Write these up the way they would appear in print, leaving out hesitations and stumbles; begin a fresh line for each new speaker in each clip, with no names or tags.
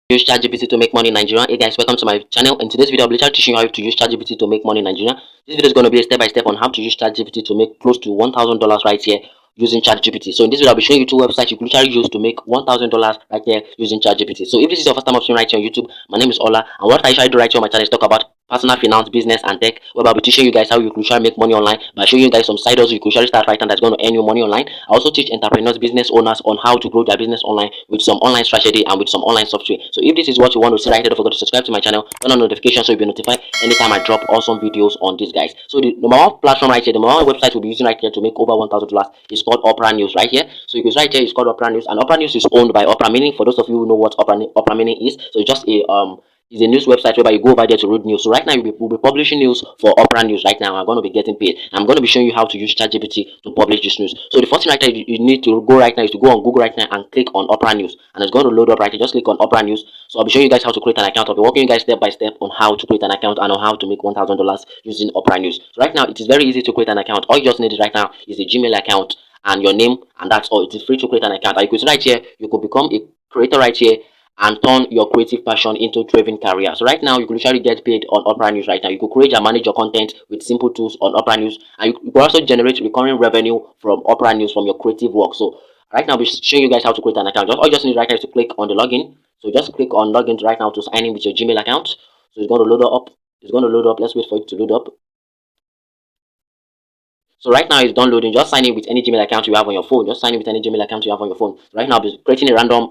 Use ChatGPT to make money in Nigeria. Hey guys, welcome to my channel. In today's video, I'll be teaching you how to use ChatGPT to make money in Nigeria. This video is going to be a step-by-step on how to use ChatGPT to make close to $1,000 right here using ChatGPT. So in this video, I'll be showing you two websites you can literally use to make $1,000 right here using ChatGPT. So if this is your first time watching right here on YouTube, my name is Ola, and what I usually do right here on my channel is talk about personal finance, business, and tech, where I'll be teaching you guys how you can usually make money online by showing you guys some side hustles you can usually start right now that's going to earn you money online. I also teach entrepreneurs, business owners on how to grow their business online with some online strategy and with some online software. So if this is what you want to see right here, don't forget to subscribe to my channel, turn on notifications so you'll be notified anytime I drop awesome videos on these guys. So the number one platform right here, the number one website we'll be using right here to make over $1,000 is called Opera News right here. So you can see right here it's called Opera News, and Opera News is owned by Opera, meaning for those of you who know what Opera meaning is, so it's just a is a news website whereby you go over there to read news. So right now we'll be publishing news for Opera News right now. I'm going to be getting paid. I'm going to be showing you how to use ChatGPT to publish this news. So the first thing right now you need to go right now is to go on Google right now and click on Opera News, and it's going to load up right here. Just click on Opera News. So I'll be showing you guys how to create an account. I'll be walking you guys step by step on how to create an account and on how to make $1,000 using Opera News. So right now it is very easy to create an account. All you just need right now is a Gmail account and your name, and that's all. It is free to create an account. And you could see right here, you could become a creator right here and turn your creative passion into thriving career. So right now you could literally get paid on Opera News right now. You could create and manage your content with simple tools on Opera News, and you could also generate recurring revenue from Opera News from your creative work. So right now I'll be showing you guys how to create an account. All you just need right now is to click on the login. So just click on login right now to sign in with your Gmail account. So it's going to load up. It's going to load up. Let's wait for it to load up. So right now it's done loading. Just sign in with any Gmail account you have on your phone. Just sign in with any Gmail account you have on your phone. So right now I'll be creating a random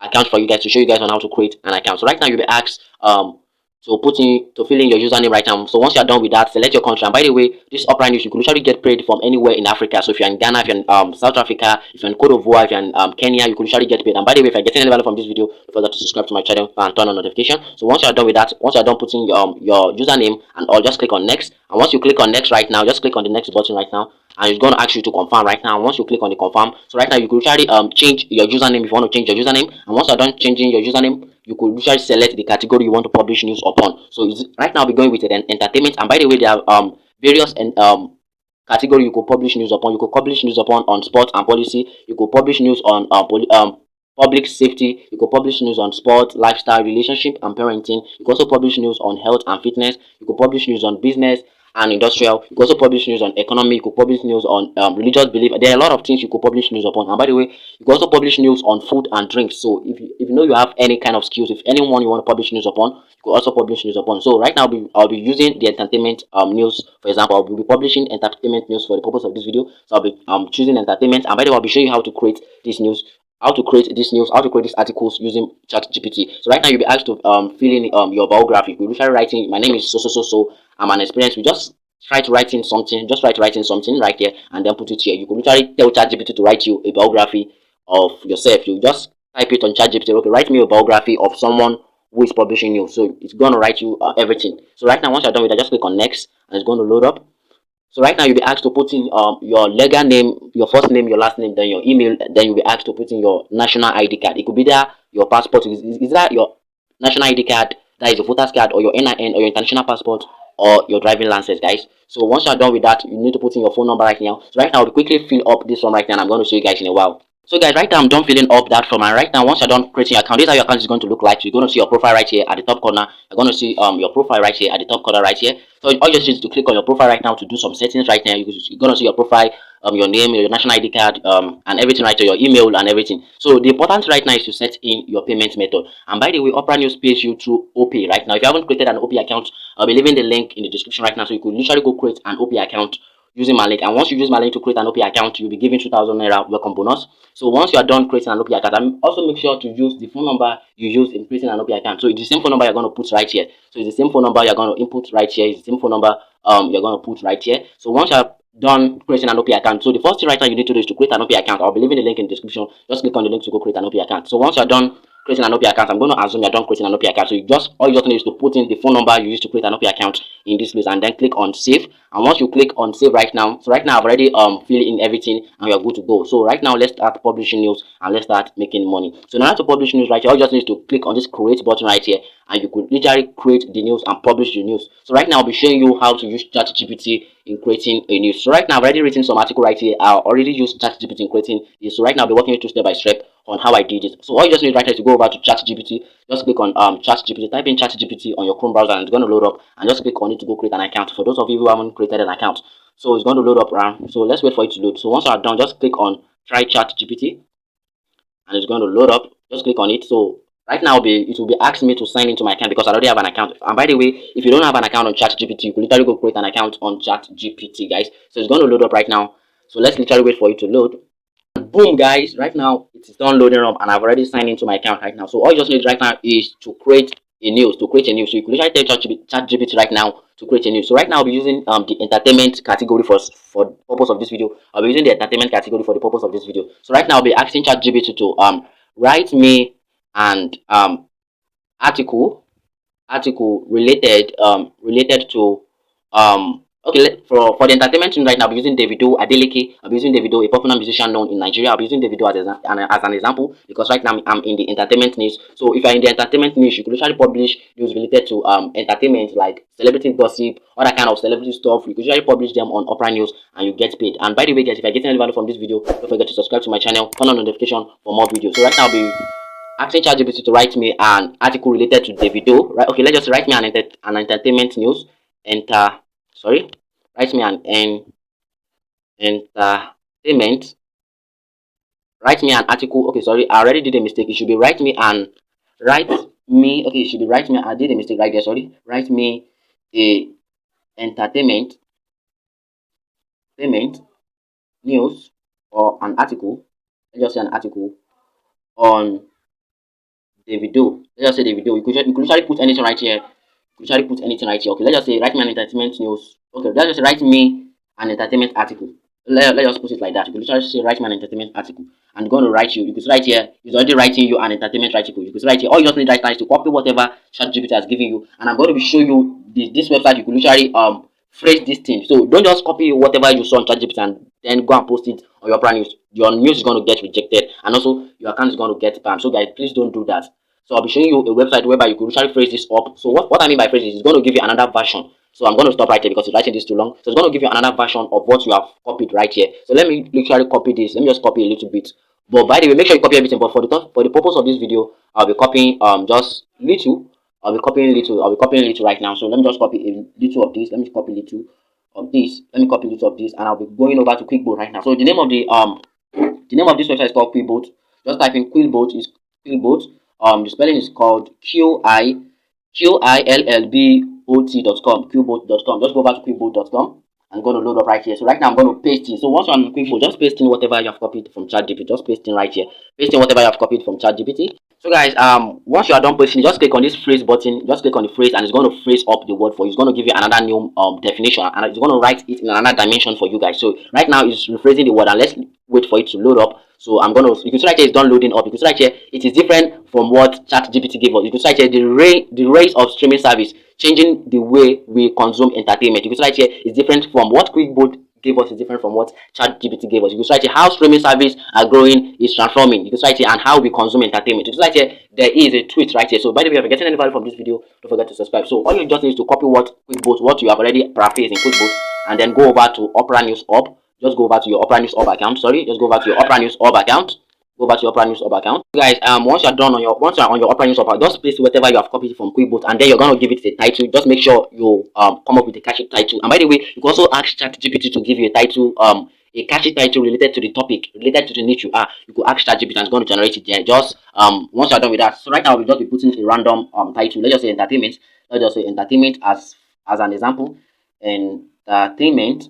account for you guys to show you guys on how to create an account. So right now you'll be asked to fill in your username right now. So once you're done with that, select your country. And by the way, this Opera News you can literally get paid from anywhere in Africa. So if you're in Ghana, if you're in South Africa, if you're in Cote d'Ivoire, if you're in Kenya, you can literally get paid. And by the way, if you're getting any value from this video, don't forget to subscribe to my channel and turn on notification. So once you're done with that, once you're done putting your username and all, just click on next. And once you click on next right now, just click on the next button right now, and it's going to ask you to confirm right now. Once you click on the confirm, so right now you could usually change your username if you want to change your username. And once you're done changing your username, you could usually select the category you want to publish news upon. So right now I'll be going with an entertainment, and by the way there are various category you could publish news upon. You could publish news upon on sport and policy. You could publish news on public safety. You could publish news on sport, lifestyle, relationship, and parenting. You could also publish news on health and fitness. You could publish news on business and industrial. You could also publish news on economy. You could publish news on religious belief. There are a lot of things you could publish news upon. And by the way, you could also publish news on food and drinks. So if you know you have any kind of skills, if anyone you want to publish news upon, you could also publish news upon. So right now I'll be using the entertainment news. For example, I'll be publishing entertainment news for the purpose of this video. So I'll be choosing entertainment, and by the way I'll be showing you how to create this news, how to create this news, how to create these articles using ChatGPT. So right now you'll be asked to fill in your biography. You'll be writing, my name is so. I'm an experience. We just try to write in something, just try to write in something right here and then put it here. You could literally tell ChatGPT to write you a biography of yourself. You just type it on ChatGPT. Okay, write me a biography of someone who is publishing you. So it's going to write you everything. So right now once you're done with that, just click on next and it's going to load up. So right now you'll be asked to put in your legal name, your first name, your last name, then your email, then you'll be asked to put in your national ID card. It could be there your passport. Is that your national ID card, that is your voter's card, or your NIN, or your international passport, or your driving license, guys. So once you're done with that, you need to put in your phone number right now. So right now I'll quickly fill up this form right now, and I'm going to show you guys in a while. So guys, right now I'm done filling up that form, and right now once you're done creating your account, this is how your account is going to look like. So you're going to see your profile right here at the top corner. You're going to see your profile right here at the top corner right here. So all you just need is to click on your profile right now to do some settings right now. You're going to see your profile, your name, your national ID card, and everything right here, your email and everything. So the important right now is to set in your payment method. And by the way, Opera News pays you through OP right now. If you haven't created an OP account, I'll be leaving the link in the description right now, so you could literally go create an OP account using my link. And once you use my link to create an OP account, you'll be given 2,000 naira welcome bonus. So once you are done creating an OP account, and also make sure to use the phone number you use in creating an OP account. So it's the same phone number you're going to put right here. So it's the same phone number you're going to input right here. It's the same phone number you're going to put right here. So once you're done creating an OP account, so the first thing right now you need to do is to create an OP account. I'll be leaving the link in the description. Just click on the link to go create an OP account. So once you're done creating an OP account, I'm going to assume you're done creating an OP account. So all you just need is to put in the phone number you used to create an OP account in this place, and then click on save. And once you click on save right now, so right now I've already filled in everything and you're good to go. So right now let's start publishing news and let's start making money. So in order to publish news right here, all you just need to click on this create button right here, and you could literally create the news and publish the news. So right now I'll be showing you how to use ChatGPT in creating a news. So right now I've already written some article right here. I already used ChatGPT in creating this. So right now I'll be walking you through step by step on how I did it. So all you just need right now is to go over to ChatGPT. Just click on ChatGPT, type in ChatGPT on your Chrome browser and it's going to load up, and just click on it to go create an account. For those of you who haven't created an account, so it's going to load up around. So let's wait for it to load. So once I'm done, just click on try ChatGPT and it's going to load up. Just click on it. So right now it will be asking me to sign into my account because I already have an account. And by the way, if you don't have an account on ChatGPT, you can literally go create an account on ChatGPT, guys. So it's going to load up right now. So let's literally wait for it to load. Boom, guys, right now it is done loading up and I've already signed into my account right now. So all you just need right now is to create a news. So you can literally tell ChatGPT right now to create a news. So right now I'll be using the entertainment category for the purpose of this video. I'll be using the entertainment category for the purpose of this video. So right now I'll be asking ChatGPT to write me an article related to okay, for the entertainment team right now, I'll be using Davido Adeleke. I'll be using Davido, a popular musician known in Nigeria. I'll be using Davido as an example because right now I'm in the entertainment news. So if you're in the entertainment news, you could usually publish news related to entertainment like celebrity gossip, other kind of celebrity stuff. You could usually publish them on Opera News and you get paid. And by the way, guys, if you're getting any value from this video, don't forget to subscribe to my channel, turn on notification for more videos. So right now I'll be asking ChatGPT to write me an article related to Davido. Right? Okay, let's just write me an entertainment news. Write me entertainment. Write me an article. Okay, sorry, I already did a mistake. It should be write me. Okay, it should be write me. I did a mistake right there. Sorry, write me a entertainment news or an article. Let's just say an article on Davido. Let's just say Davido. You could usually put anything right here. You could usually put anything right here. Okay, let's just say write me an entertainment news. Okay, let's just say write me an entertainment article. Let's just put it like that. You could literally say write me an entertainment article. And going to write you. You could write here. It's already writing you an entertainment article. You could write here. All you just need right now is to copy whatever ChatGPT has given you. And I'm going to be showing you this website. You could literally phrase this thing. So don't just copy whatever you saw on ChatGPT and then go and post it on your brand news. Your news is going to get rejected, and also your account is going to get banned. So guys, please don't do that. So I'll be showing you a website whereby you could literally phrase this up. So what I mean by phrase this is going to give you another version. So I'm going to stop right here because it's writing this too long. So it's going to give you another version of what you have copied right here. So let me literally copy this. Let me just copy a little bit. But by the way, make sure you copy everything. But for the purpose of this video, I'll be copying just little. I'll be copying little right now. So let me just copy a little of this. Let me copy little of this. Let me copy little of this, and I'll be going over to QuickBoat right now. So the name of this website is called QuickBoat. Just type in QuickBoat. Is QuickBoat. The spelling is called QuickBoat.com. QuickBoat.com. Just go over to QuickBoat.com. I'm going to load up right here. So right now I'm going to paste in. So once you're on QuickBoat, just paste in whatever you have copied from ChatGPT. Just paste in right here. Paste in whatever you have copied from ChatGPT. So guys, once you are done pasting, just click on this phrase button. Just click on the phrase, and it's going to phrase up the word for you. It's going to give you another new definition, and it's going to write it in another dimension for you guys. So right now it's rephrasing the word, and let's wait for it to load up. So I'm gonna. You can see right here it's done loading up. You can see right here it is different from what ChatGPT gave us. You can see right here the rise of streaming service changing the way we consume entertainment. You can see right here is different from what QuickBoat gave us, is different from what ChatGPT gave us. You can see right here how streaming service are growing is transforming. You can see right here and how we consume entertainment. You can see right here there is a tweet right here. So by the way, if you're getting any value from this video, don't forget to subscribe. So all you just need is to copy what you have already paraphrased in QuickBoat, and then go over to Opera News Hub. Just go over to your Opera News Hub account. Sorry, just go over to your Opera News Hub account. Go back to your Opera News Hub account. Guys, once you're on your Opera News Hub, just place whatever you have copied from QuickBoat, and then you're gonna give it a title. Just make sure you come up with a catchy title. And by the way, you can also ask ChatGPT to give you a title, a catchy title related to the topic, related to the niche you are. You could ask ChatGPT and it's going to generate it there. Just once you're done with that. So right now we'll just be putting a random title. Let's just say entertainment. Let's just say entertainment as an example. Entertainment.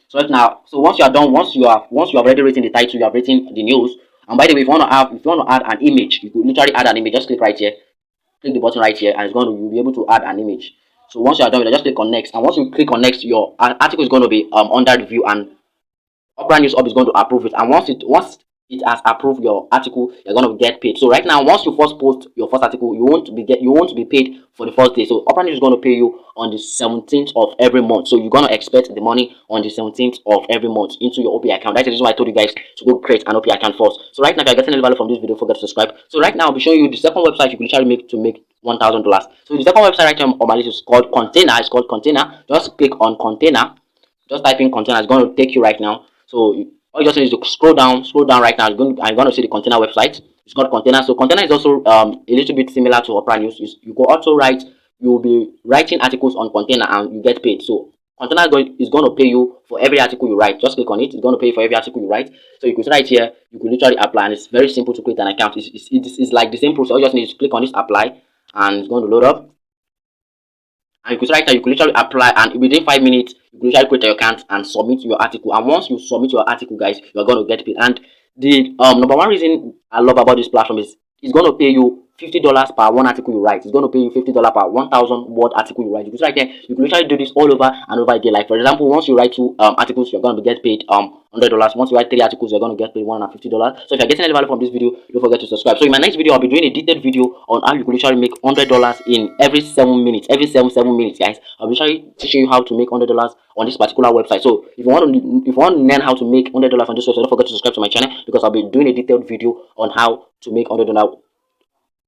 So right now, so once you are done, once you have already written the title, you have written the news. And by the way, if you want to add an image, you could literally add an image. Just click right here, click the button right here, and you'll be able to add an image. So once you are done with it, just click on next. And once you click on next, your article is going to be under review, and Opera News Hub is going to approve it. And once it has approved your article, you're going to get paid. So right now, once you first post your first article, you won't be paid for the first day. So Opera News is going to pay you on the 17th of every month. So you're going to expect the money on the 17th of every month into your OP account. That's the reason why I told you guys to go create an OP account first. So right now, if you're getting any value from this video, don't forget to subscribe. So right now, I'll be showing you the second website you can literally make $1,000. So the second website right here on my list is called Container. It's called Container. Just click on Container. Just type in container. It's going to take you right now. So all you just need is to scroll down right now. I'm going to see the container website. It's called container. So container is also a little bit similar to Opera News. You go also write. You will be writing articles on container and you get paid. So container is going to pay you for every article you write. Just click on it. It's going to pay you for every article you write. So you could write here. You could literally apply, and it's very simple to create an account. It's like the same process. All you just need to click on this apply, and it's going to load up. And you could write that you could literally apply, and within 5 minutes you could literally create your account and submit your article. And once you submit your article, guys, you're going to get paid. And the number one reason I love about this platform is it's going to pay you $50 per one article you write. It's going to pay you $50 per 1,000 word article you write. You could write there. You could literally do this all over and over again. Like for example, once you write two articles, you're going to get paid $100. Once you write 3 articles, you're going to get paid $150. So if you're getting any value from this video, don't forget to subscribe. So in my next video, I'll be doing a detailed video on how you could literally make $100 in every 7 minutes. Every seven minutes, guys. I'll be literally teaching you how to make $100 on this particular website. So if you want to learn how to make $100 on this website, don't forget to subscribe to my channel, because I'll be doing a detailed video on how to make $100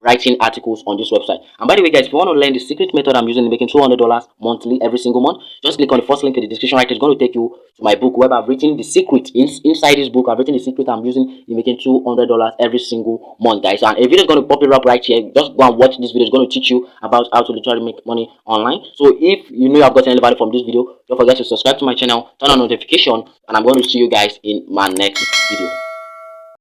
writing articles on this website. And by the way, guys, if you want to learn the secret method I'm using in making $200 monthly every single month, just click on the first link in the description right. It's going to take you to my book where I've written the secret. Inside this book, I've written the secret I'm using in making $200 every single month, guys. And a video is going to pop it up right here. Just go and watch this video. It's going to teach you about how to literally make money online. So if you know you have gotten any value from this video, don't forget to subscribe to my channel, turn on notification, and I'm going to see you guys in my next video.